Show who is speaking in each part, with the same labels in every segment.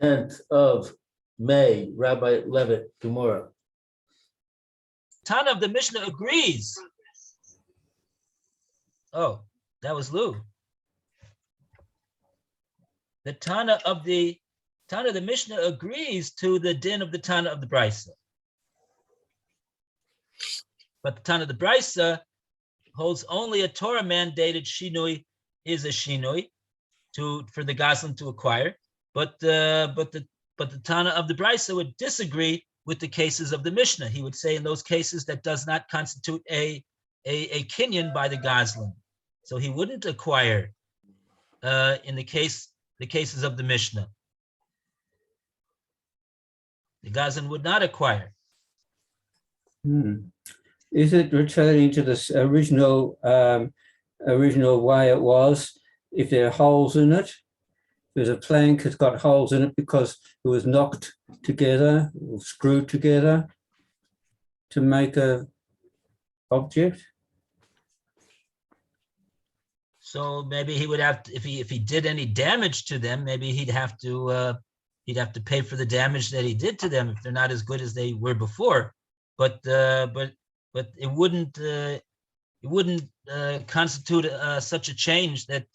Speaker 1: 10th of May, Rabbi Levitt, Gemora.
Speaker 2: Tana of the Mishnah agrees. Oh, that was Lou. The Tana of the Mishnah agrees to the din of the Tana of the Brisa. But the Tana of the Brisa holds only a Torah mandated shinui is a shinui for the Goslin to acquire. But the Tana of the Brisa would disagree with the cases of the Mishnah. He would say in those cases that does not constitute a kinyan by the Goslin. So he wouldn't acquire in the cases of the Mishnah. The Goslin would not acquire.
Speaker 3: Is it returning to this original way it was? If there are holes in it, there's a plank that's got holes in it because it was knocked together or screwed together to make a object.
Speaker 2: So maybe he would have to, if he did any damage to them, maybe he'd have to pay for the damage that he did to them if they're not as good as they were before. But it wouldn't constitute such a change that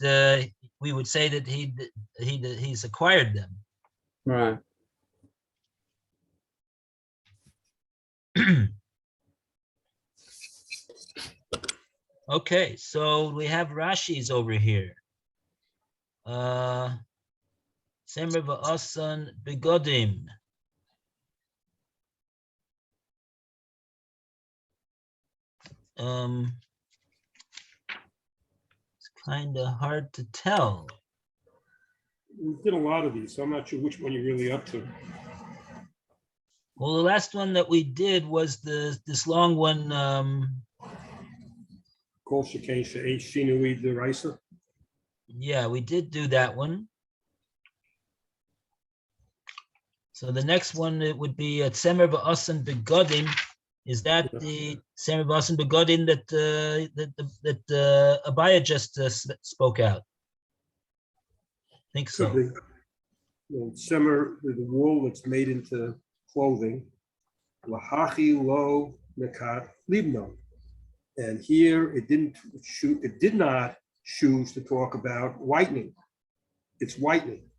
Speaker 2: we would say that he's acquired them.
Speaker 3: Right.
Speaker 2: Okay, so we have Rashi's over here. Semer va'asan begodim. It's kind of hard to tell.
Speaker 4: We did a lot of these, so I'm not sure which one you're really up to.
Speaker 2: Well, the last one that we did was this long one.
Speaker 4: Kol shekain she'ein shinui d'oraisa.
Speaker 2: Yeah, we did do that one. So the next one, it would be Tzemer v'asan begodim. Is that the Tzemer v'asan begodim that Abaya just spoke out? I think so.
Speaker 4: Semer, the wool that's made into clothing. Lahachi lo nekat libno. And here it did not choose to talk about whitening. It's whitening.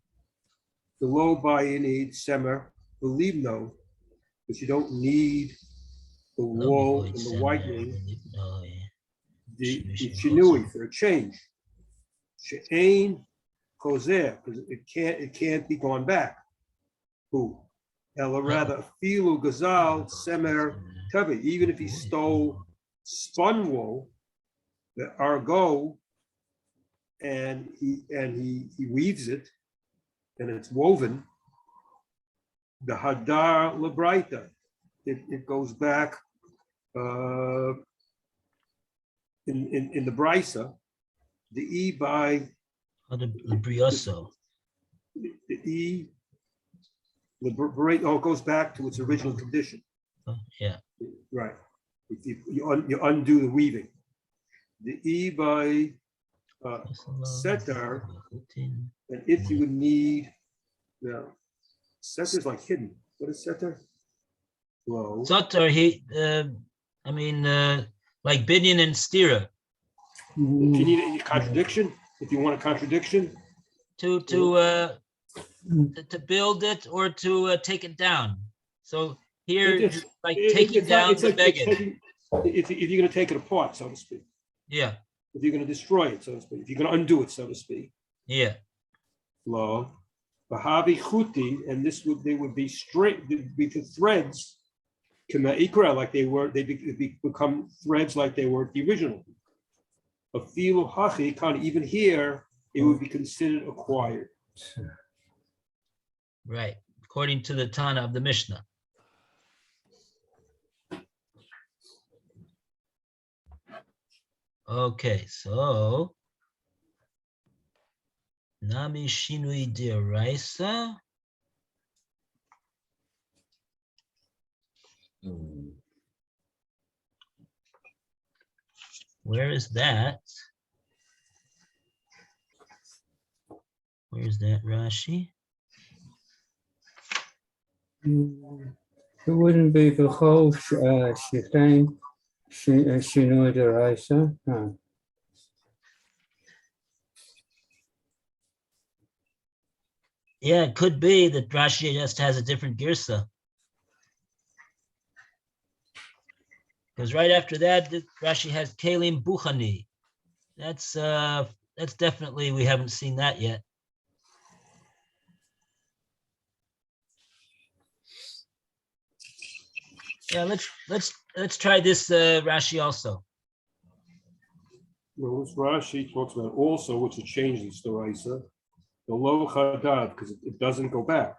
Speaker 4: The low buy-in needs semer, the libno, but you don't need the wool and the whitening, the shinui for a change. She'ein kozer, because it can't be gone back. Who? Ela rather filu gazal semer tavi. Even if he stole spun wool, the argo, and he weaves it, and it's woven. The hadar lebraita, it goes back in the brisa. The e by
Speaker 2: the brioso.
Speaker 4: The e liberate. Oh, it goes back to its original condition.
Speaker 2: Yeah.
Speaker 4: Right. You undo the weaving. The e by setar, and if you would need, setar is like hidden. What is setar? Well,
Speaker 2: Sotar, like Binyan and Stira.
Speaker 4: If you need a contradiction, if you want a contradiction,
Speaker 2: to build it or to take it down. So here, it's like taking down the beged.
Speaker 4: If you're going to take it apart, so to speak.
Speaker 2: Yeah.
Speaker 4: If you're going to destroy it, so to speak. If you're going to undo it, so to speak.
Speaker 2: Yeah.
Speaker 4: Lo, Bahavi Chuti, and they would be straight, be the threads, Ikra, like they were, they become threads like they were the original. A filu hachi, even here, it would be considered acquired.
Speaker 2: Right, according to the Tana of the Mishnah. Okay, so Nami Shinui D'Oraisa. Where is that? Where's that, Rashi?
Speaker 3: It wouldn't be for whole Shechem, Shinoi Deraisa. No.
Speaker 2: Yeah, it could be that Rashi just has a different girsa. Because right after that, Rashi has Kalim Buchani. That's definitely, we haven't seen that yet. Yeah, let's try this Rashi also.
Speaker 4: Well, this Rashi talks about also, which it changes the Raisa, the lo chadad, because it doesn't go back.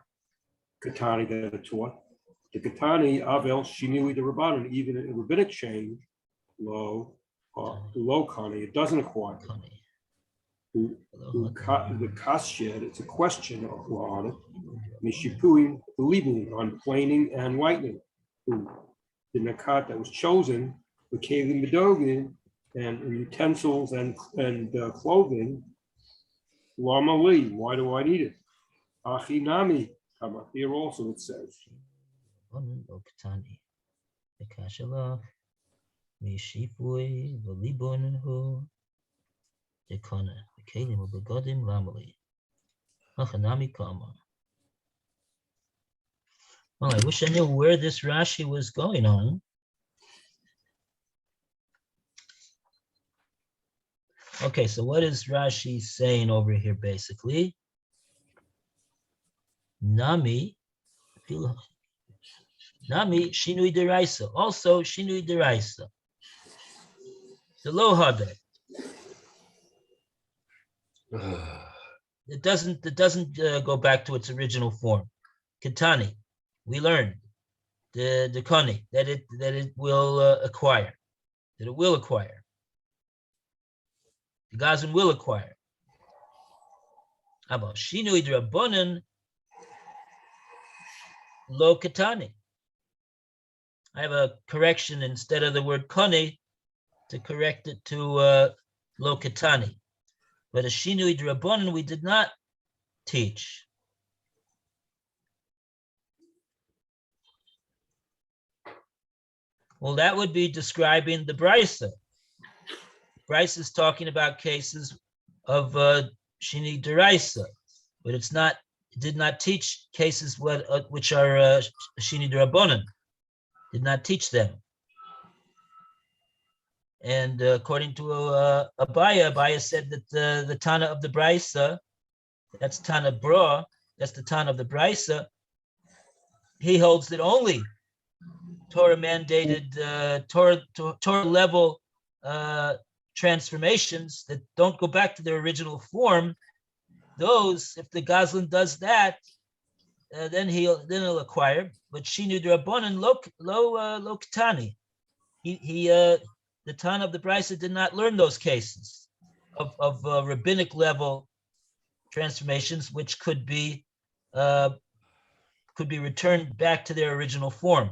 Speaker 4: Katani that it taught. The Katani Avel Shinui the Rabbanan, even in rabbinic change, lo kani, it doesn't acquire. The kashed, it's a question on it. Mishipuin, believing on planing and whitening. The nakat that was chosen, the kalim medogin, and utensils and clothing. Lama li, why do I need it? Achinami, come up here also it says.
Speaker 2: Well, I wish I knew where this Rashi was going on. Okay, so what is Rashi saying over here basically? Nami Shinui Deraisa. Also Shinui Deraisa. The Lohada. It doesn't go back to its original form. Katani, we learned the kani that it will acquire, that it will acquire. The Gazan will acquire. About Shinui Drabonin Lo Katani. I have a correction instead of the word kani to correct it to Lo Katani. But a Shinui Drabonin we did not teach. Well, that would be describing the Brisa. Brisa is talking about cases of Shini Deraisa, but it did not teach cases which are Shini Derabonin. Did not teach them. And according to Abaya said that the Tana of the Brisa, that's Tana Bra, that's the Tana of the Brisa, he holds that only Torah mandated Torah level transformations that don't go back to their original form, those, if the Goslin does that, then he'll acquire. But Shinu Drabonin lo Ktani. The Tana of the Brisa did not learn those cases of rabbinic level transformations, which could be returned back to their original form.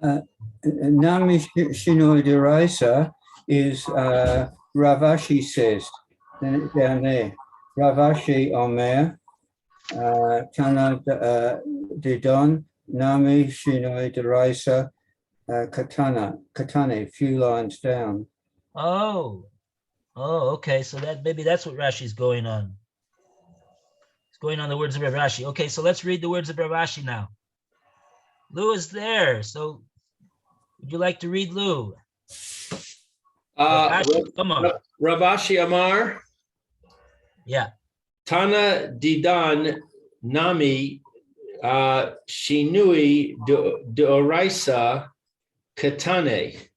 Speaker 3: Nami Shinoi Deraisa is Ravashi says down there. Ravashi Omer Tana Didon Nami Shinoi Deraisa Katane, few lines down.
Speaker 2: Oh, okay. So maybe that's what Rashi's going on. It's going on the words of Rashi. Okay, so let's read the words of Rashi now. Lou is there, so would you like to read Lou? Come on.
Speaker 1: Ravashi Amar.
Speaker 2: Yeah.
Speaker 1: Tana Didan Nami Shinui Doraisa Katane.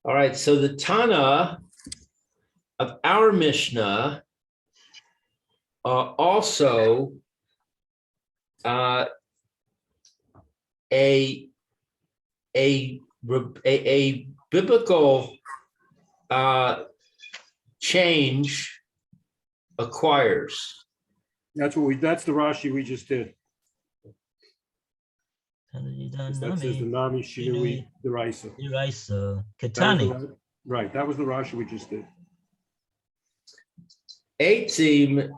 Speaker 1: All right, so the Tana of our Mishnah also a biblical change acquires.
Speaker 4: That's the Rashi we just did. That says the Nami Shinui Deraisa.
Speaker 2: Katani.
Speaker 4: Right, that was the Rashi we just did.
Speaker 1: Eitzim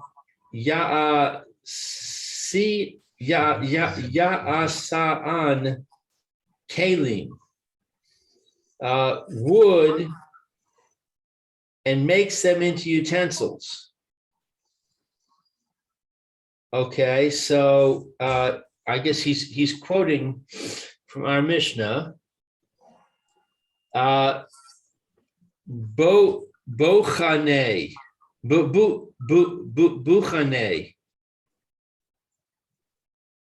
Speaker 1: ya si Ya'asa'an kalim, wood, and makes them into utensils. Okay, so I guess he's quoting from our Mishnah. Buchane,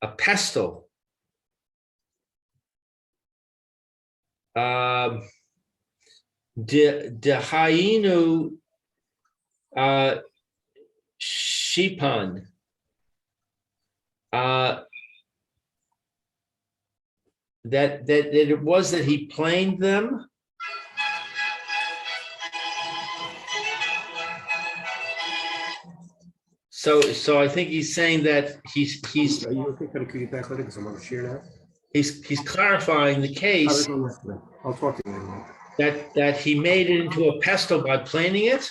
Speaker 1: a pestle. Dehainu shipan. That it was that he planed them. So I think he's saying that he's
Speaker 4: Are you okay? Can I get back later because I'm on a share now?
Speaker 1: he's clarifying the case
Speaker 4: I'll talk to you later.
Speaker 1: that he made it into a pestle by planing it.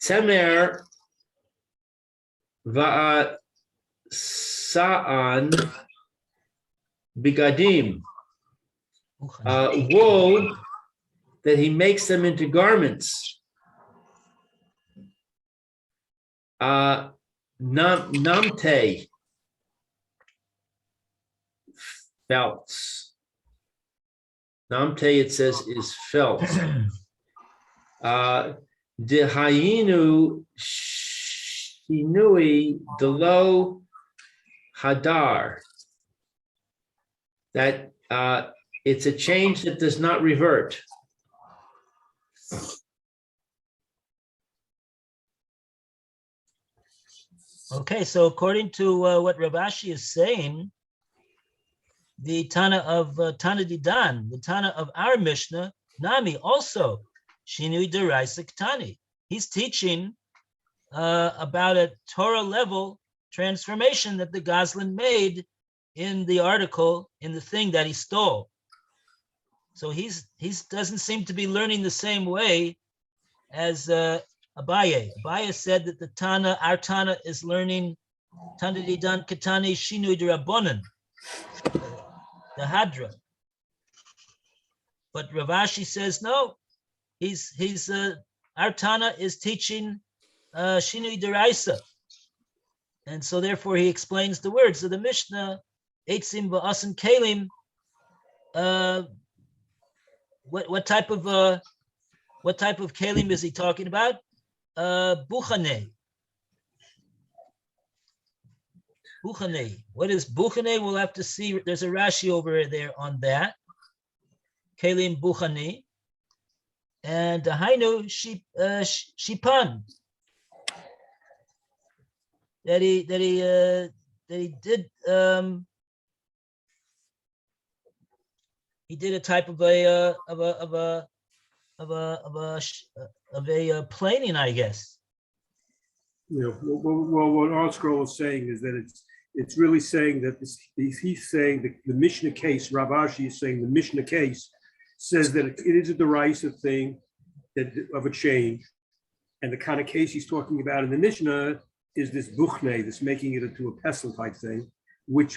Speaker 1: Temer va'asa'an bigadim, wool that he makes them into garments. Namte, felts. Namte, it says, is felt. Dehayinu shinui delo hadar. That it's a change that does not revert.
Speaker 2: Okay, so according to what Rav Ashi is saying, the Tana of Tana Didan, the Tana of our Mishnah, Nami also, Shinui Deraisa Ktani. He's teaching about a Torah level transformation that the Goslin made in the article, in the thing that he stole. So he doesn't seem to be learning the same way as Abaye. Abaye said that the Tana, our Tana, is learning Tana Didan Katani Shinui Derabonan, the Hadra. But Rav Ashi says no. He's our Tana is teaching Shinui Deraisa, and so therefore he explains the words of the Mishnah. Eitzim va'asan kalim. What type of kalim is he talking about? Buchane. Buchane. What is buchane? We'll have to see. There's a Rashi over there on that. Kalim buchane. And Hainu shipan. That he did a type of a planing, I guess.
Speaker 4: Yeah. Well, what our scroll is saying is that it's really saying that he's saying that the Mishnah case, Rav Ashi is saying the Mishnah case says that it is a derisive thing of a change, and the kind of case he's talking about in the Mishnah is this buchne, this making it into a pestle type thing, which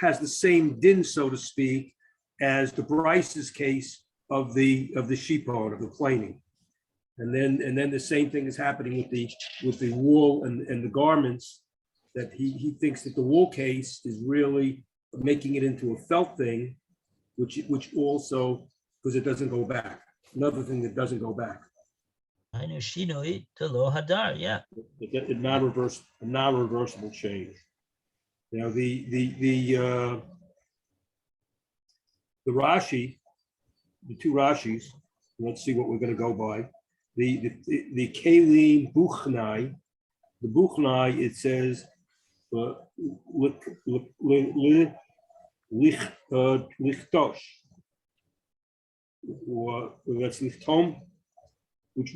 Speaker 4: has the same din, so to speak, as the Bryce's case of the shipon, of the planing. And then the same thing is happening with the wool and the garments, that he thinks that the wool case is really making it into a felt thing, which also, because it doesn't go back. Another thing that doesn't go back.
Speaker 2: I know Shinoi to Lo Hadar, yeah.
Speaker 4: A non-reversible change. Now the Rashi, the two Rashis, let's see what we're going to go by. The Kalim Buchnai, the Buchnai, it says lichtosh, or that's lichtom, which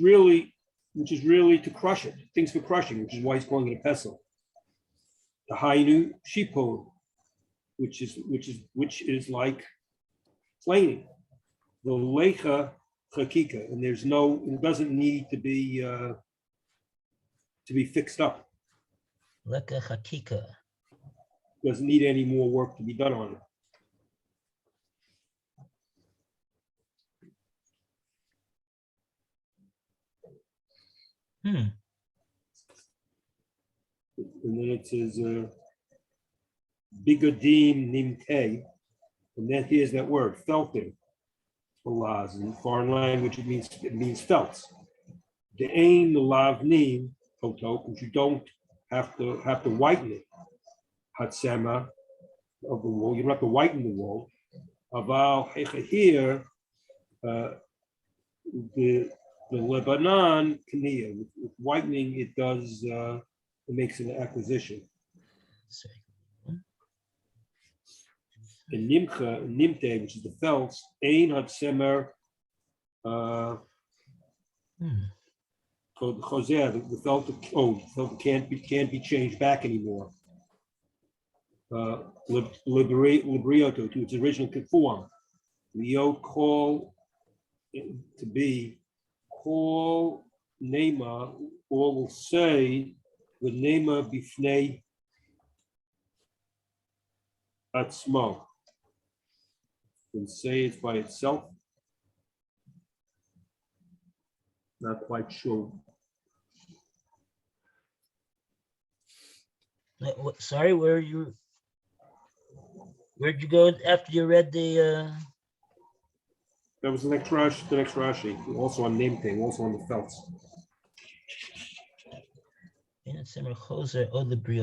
Speaker 4: is really to crush it, things for crushing, which is why he's calling it a pestle. The Hainu Shipon, which is like planing. The Lecha Chakika, and it doesn't need to be to be fixed up.
Speaker 2: Leka Hakika.
Speaker 4: Doesn't need any more work to be done on it.
Speaker 2: Hmm.
Speaker 4: And then it says bigodim nimte, and then here's that word felting. Laz in foreign language, it means felt. The ain lavnim koto, because you don't have to whiten it. Hatsema of the wool, you don't have to whiten the wool. Aval here, the Lebanon kniya, with whitening it does it makes an acquisition.
Speaker 2: Sorry.
Speaker 4: And nimte, which is the felts, ein hatsemer choser, the felt can't be changed back anymore. Librioto to its original form. Leo call to be call nema, or will say the nema bifnei atzmo. And say it's by itself. Not quite sure.
Speaker 2: Sorry, where'd you go after you read the
Speaker 4: That was the next Rashi, also on name thing, also on the felts.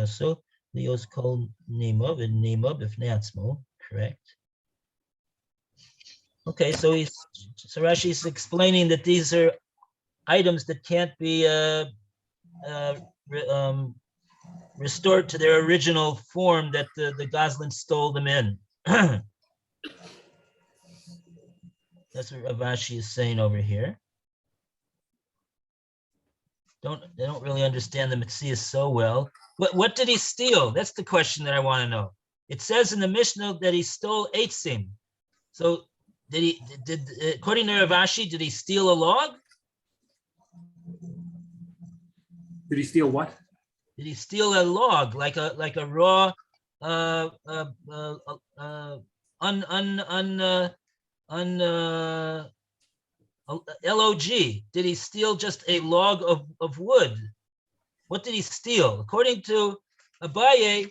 Speaker 2: so Leo's called Nemov and Nemov if Natsmo, correct? Okay, so Rashi's explaining that these are items that can't be restored to their original form that the Goslin stole them in. That's what Ravashi is saying over here. They don't really understand the Metzias so well. What did he steal? That's the question that I want to know. It says in the Mishnah that he stole eitzim. So did according to Ravashi, did he steal a log?
Speaker 4: Did he steal what?
Speaker 2: Did he steal a log, like a raw LOG? Did he steal just a log of wood? What did he steal? According to Abaye,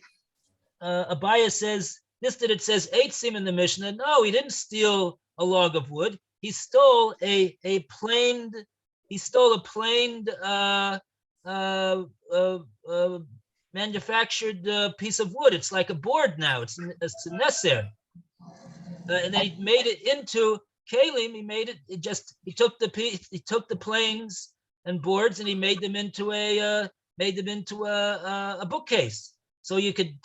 Speaker 2: Abaye says this, that it says eitzim in the Mishnah. No, he didn't steal a log of wood. He stole a planed manufactured piece of wood. It's like a board now. It's a neser. And then he made it into kalim. He took the planes and boards and he made them into a bookcase. So you could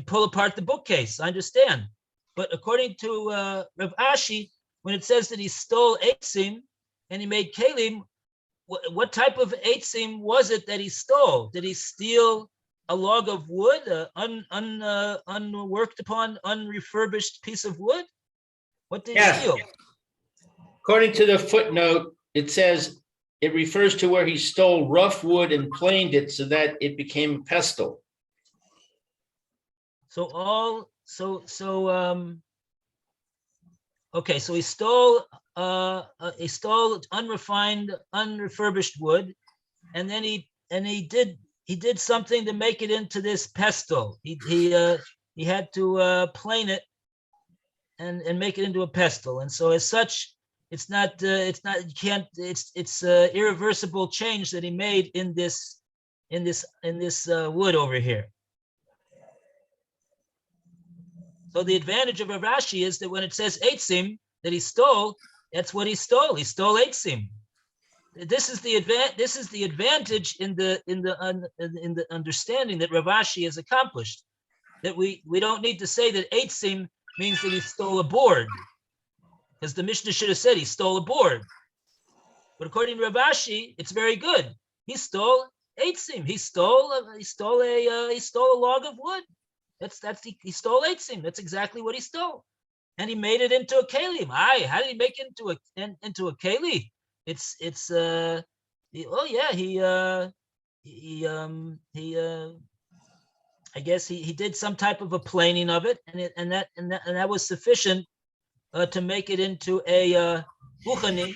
Speaker 2: pull apart the bookcase. I understand. But according to Rav Ashi, when it says that he stole eitzim and he made kalim, what type of eitzim was it that he stole? Did he steal a log of wood, unworked upon, unrefurbished piece of wood? What did he steal?
Speaker 1: According to the footnote, it says it refers to where he stole rough wood and planed it so that it became a pestle.
Speaker 2: Okay, so he stole unrefined, unrefurbished wood, and then he did something to make it into this pestle. He had to plane it and make it into a pestle, and so as such, it's irreversible change that he made in this wood over here. So the advantage of Rav Ashi is that when it says eitzim that he stole, that's what he stole. He stole eitzim. This is the advantage in the understanding that Rav Ashi has accomplished. That we don't need to say that eitzim means that he stole a board, because the Mishnah should have said he stole a board. But according to Rav Ashi, it's very good. He stole eitzim. He stole a log of wood. He stole eitzim. That's exactly what he stole, and he made it into a kalim. How did he make it into a keli? He I guess he did some type of a planing of it, and that was sufficient to make it into a buchani,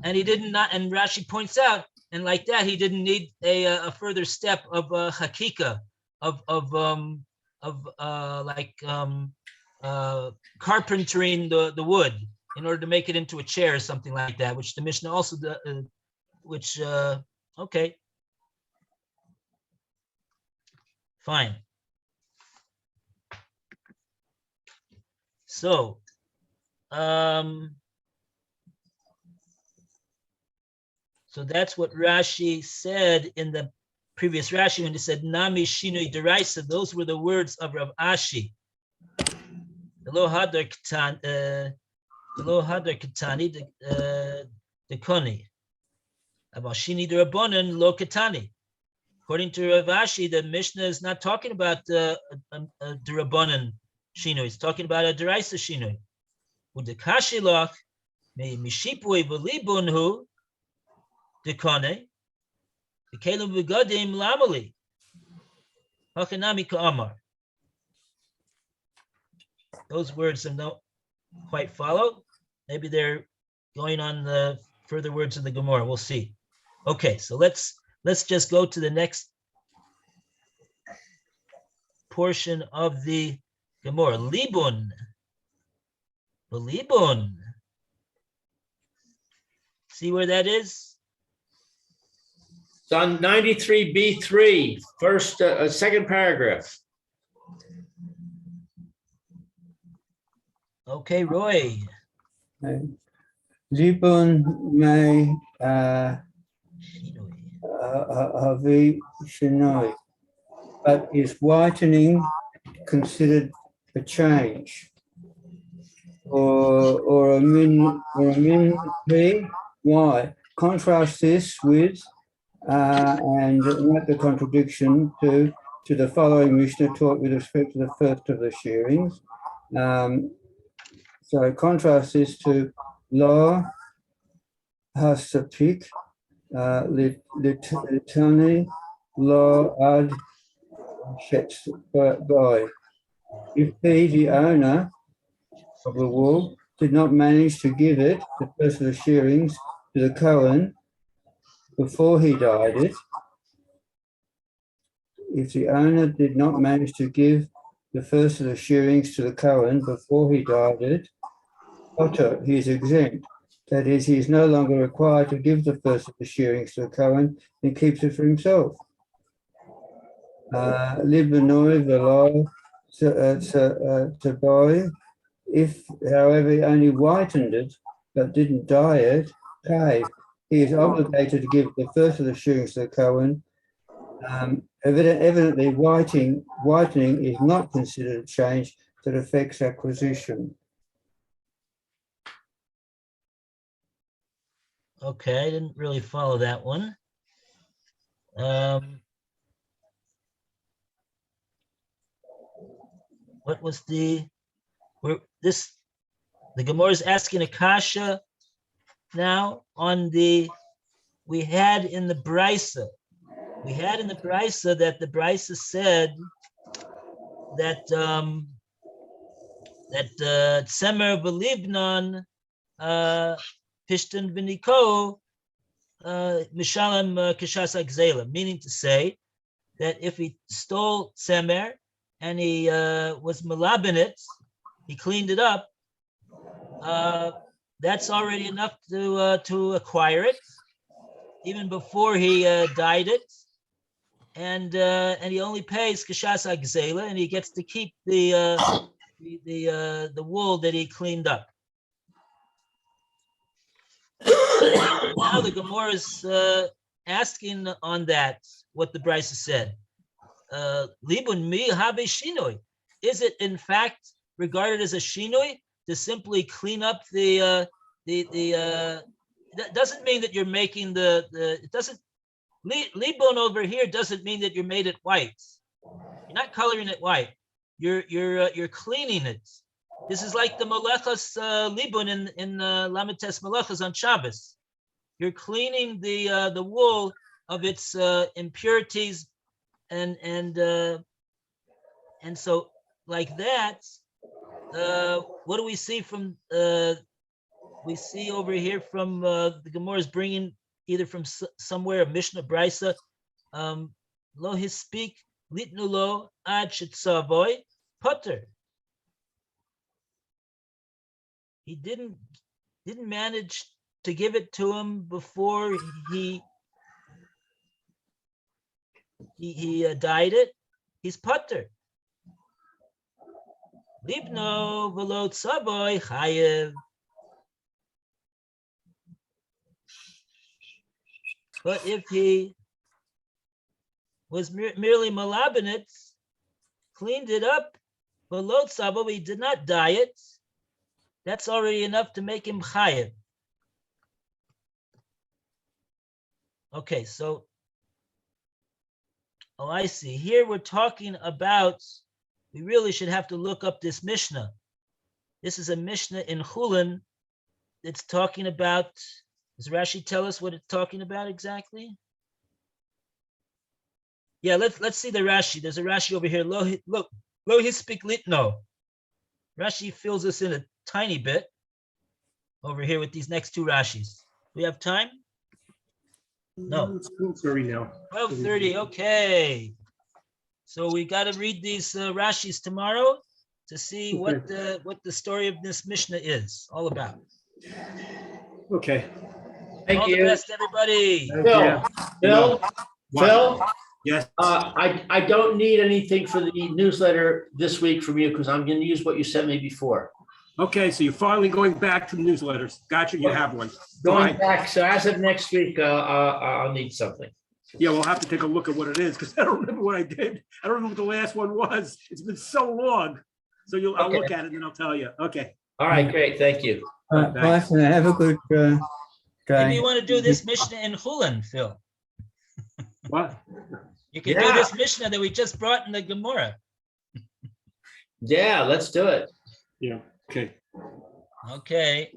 Speaker 2: and he didn't not. And Rashi points out, and like that, he didn't need a further step of hakika of carpentering the wood in order to make it into a chair or something like that, which the Mishnah also okay, fine. So, so that's what Rashi said in the previous Rashi when he said Nami Shinui Deraisa. Those were the words of Rav Ashi. Lo Hadar Ketani the Koni. Abashini Derabonan Lo Ketani. According to Rav Ashi, the Mishnah is not talking about the Derabonan Shinui. It's talking about a Deraisa Shinui. Udekashilach me Mishipui Velibunhu Dekane. The Kalim Begadim Lamali. Hachanami Ka'amar. Those words I don't quite follow. Maybe they're going on the further words of the Gemora. We'll see. Okay, so let's just go to the next portion of the Gemora. Libun. Libun. See where that is?
Speaker 1: It's on 93b3, second paragraph.
Speaker 2: Okay, Roy.
Speaker 3: Libun may havi shinoi, but is whitening considered a change, or a min p? Why? Contrast this with and not the contradiction to the following Mishnah taught with respect to the first of the shearings. So contrast this to Lo Hasapik Litani Lo Ad Shetz Boy. If he, the owner of the wool, did not manage to give it, the first of the shearings, to the Cohen before he dyed it, if the owner did not manage to give the first of the shearings to the Cohen before he dyed it, he is exempt. That is, he is no longer required to give the first of the shearings to the Cohen and keeps it for himself. Libanoy velo to boy. If, however, he only whitened it but didn't dye it, he is obligated to give the first of the shearings to the Cohen. Evidently, whitening is not considered a change that affects acquisition.
Speaker 2: Okay, I didn't really follow that one. What was the Gemara is asking a kasha now on we had in the Brisa that the Brisa said that Tsemer Belibnon Pishtan Viniko Mishalam Kishas Agzela, meaning to say that if he stole Tsemer and he was malabin it, he cleaned it up, that's already enough to acquire it, even before he dyed it, and he only pays kashas agzela, and he gets to keep the wool that he cleaned up. Now the Gemara is asking on that what the Brisa said. Libun mi habe shinoi. Is it in fact regarded as a shinoi to simply clean up that doesn't mean that you're making it doesn't, libun over here doesn't mean that you made it white. You're not coloring it white. You're cleaning it. This is like the malachas libun in Lamites malachas on Shabbos. You're cleaning the wool of its impurities, and so like that. What do we see from? We see over here from the Gemara is bringing either from somewhere a Mishnah Brisa. Lo hispik litnu lo ad shetzavoy potter. He didn't manage to give it to him before he dyed it. He's potter. Libno v'lo tzavoy chayev. But if he was merely malabinit, cleaned it up, v'lo tzavoy, he did not dye it, that's already enough to make him chayev. Okay, so, I see. Here we're talking about, we really should have to look up this Mishnah. This is a Mishnah in Chulin. It's talking about, does Rashi tell us what it's talking about exactly? Yeah, let's see the Rashi. There's a Rashi over here. Lo hispik litno. Rashi fills us in a tiny bit over here with these next two Rashis. We have time? No.
Speaker 4: It's 12:30 now.
Speaker 2: 12:30. Okay. So we got to read these Rashis tomorrow to see what the story of this Mishnah is all about.
Speaker 4: Okay.
Speaker 1: Thank
Speaker 2: All
Speaker 1: you.
Speaker 2: the best, everybody.
Speaker 1: Phil,
Speaker 4: Yes.
Speaker 1: I don't need anything for the newsletter this week from you because I'm going to use what you sent me before.
Speaker 4: Okay, so you're finally going back to the newsletters. Gotcha, you have one.
Speaker 1: Going
Speaker 4: Fine.
Speaker 1: back, so as of next week, I'll need something.
Speaker 4: Yeah, we'll have to take a look at what it is because I don't remember what I did. I don't remember what the last one was. It's been so long. So I'll
Speaker 1: Okay.
Speaker 4: look at it and then I'll tell you. Okay.
Speaker 1: All right, great, thank you.
Speaker 3: Bye for now. Have a good
Speaker 2: Maybe
Speaker 3: day.
Speaker 2: you want to do this Mishnah in Chulin, Phil.
Speaker 4: What?
Speaker 2: You can do
Speaker 1: Yeah.
Speaker 2: this Mishnah that we just brought in the Gemora.
Speaker 1: Yeah, let's do it.
Speaker 4: Yeah, okay.
Speaker 2: Okay.